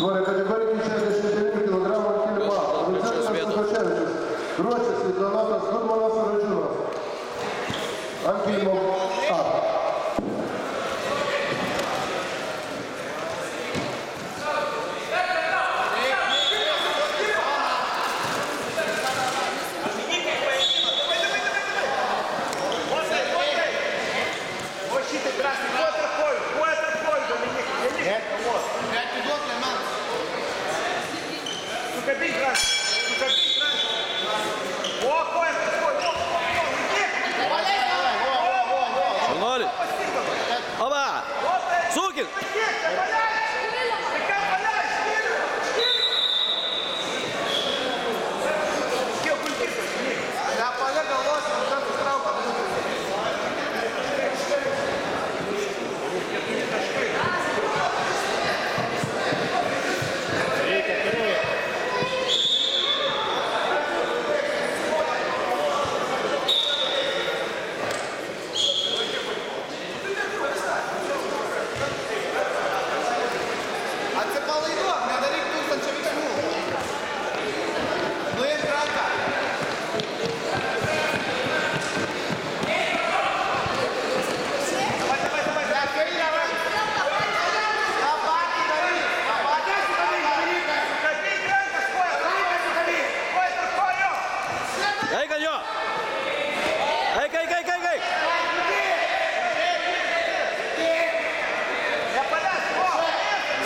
Svorio kategorijai 69 kg kilimo. Rucekas Lukaševičius. Ruošiasi Donatas Gudmanas Radžiūnas. Ant kilimo A. Шановні! Оба! Сукін! Eik ant jo! Eik!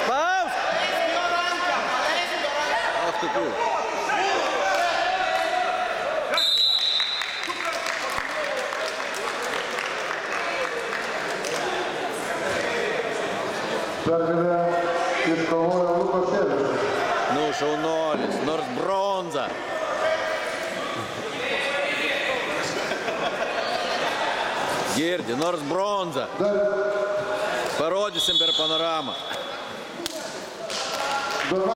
Spaus! Ach du Kuh! Pergalę iškovojo Lukaševičius. Nu, šaunuolis, nors bronza. Girdi, nors bronza. Parodysim per panoramą.